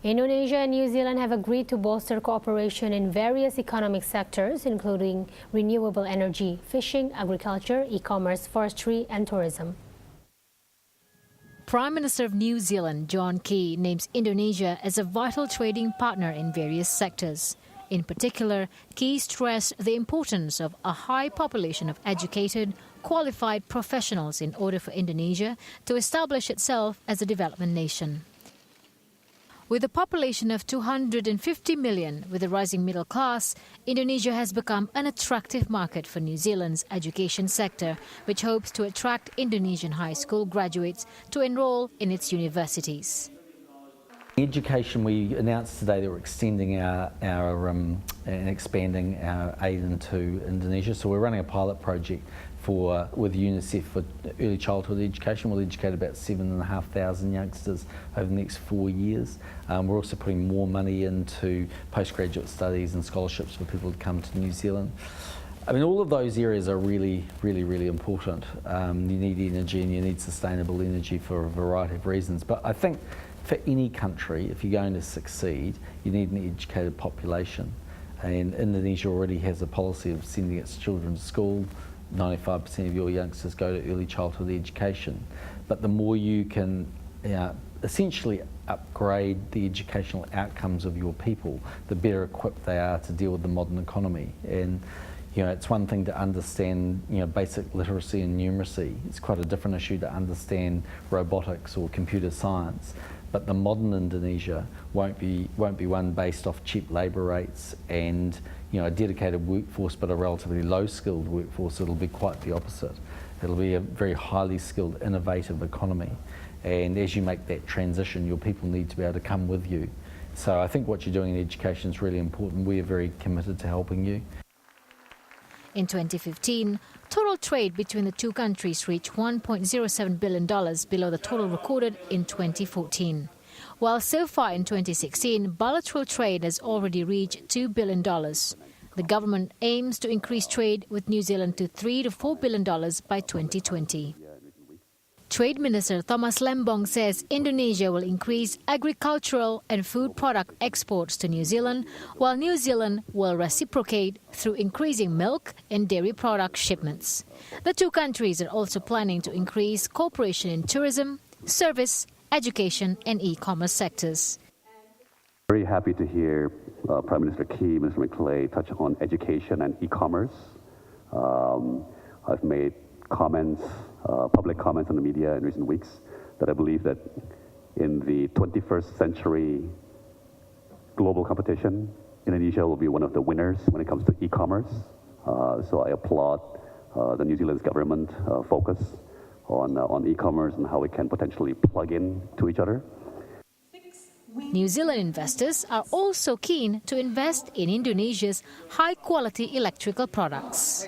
Indonesia and New Zealand have agreed to bolster cooperation in various economic sectors, including renewable energy, fishing, agriculture, e-commerce, forestry, and tourism. Prime Minister of New Zealand, John Key, names Indonesia as a vital trading partner in various sectors. In particular, Key stressed the importance of a high population of educated, qualified professionals in order for Indonesia to establish itself as a development nation. With a population of 250 million with a rising middle class, Indonesia has become an attractive market for New Zealand's education sector, which hopes to attract Indonesian high school graduates to enroll in its universities. Education, we announced today that we're extending and expanding our aid into Indonesia. So we're running a pilot project with UNICEF for early childhood education. We'll educate about 7,500 youngsters over the next 4 years. We're also putting more money into postgraduate studies and scholarships for people to come to New Zealand. I mean, all of those areas are really important. You need energy and you need sustainable energy for a variety of reasons. But I think for any country, if you're going to succeed, you need an educated population. And Indonesia already has a policy of sending its children to school. 95% of your youngsters go to early childhood education. But the more you can essentially upgrade the educational outcomes of your people, the better equipped they are to deal with the modern economy. And it's one thing to understand basic literacy and numeracy. It's quite a different issue to understand robotics or computer science. But the modern Indonesia won't be one based off cheap labour rates and a dedicated workforce, but a relatively low-skilled workforce. It'll be quite the opposite. It'll be a very highly skilled, innovative economy. And as you make that transition, your people need to be able to come with you. So I think what you're doing in education is really important. We are very committed to helping you. In 2015, total trade between the two countries reached $1.07 billion, below the total recorded in 2014. While so far in 2016, bilateral trade has already reached $2 billion. The government aims to increase trade with New Zealand to $3 to $4 billion by 2020. Trade Minister Thomas Lembong says Indonesia will increase agricultural and food product exports to New Zealand, while New Zealand will reciprocate through increasing milk and dairy product shipments. The two countries are also planning to increase cooperation in tourism, service, education and e-commerce sectors. Very happy to hear Prime Minister Key, Minister Maclay touch on education and e-commerce. I've made comments, public comments on the media in recent weeks that I believe that in the 21st century global competition, Indonesia will be one of the winners when it comes to e-commerce. So I applaud the New Zealand's government focus on e-commerce and how we can potentially plug in to each other. New Zealand investors are also keen to invest in Indonesia's high-quality electrical products.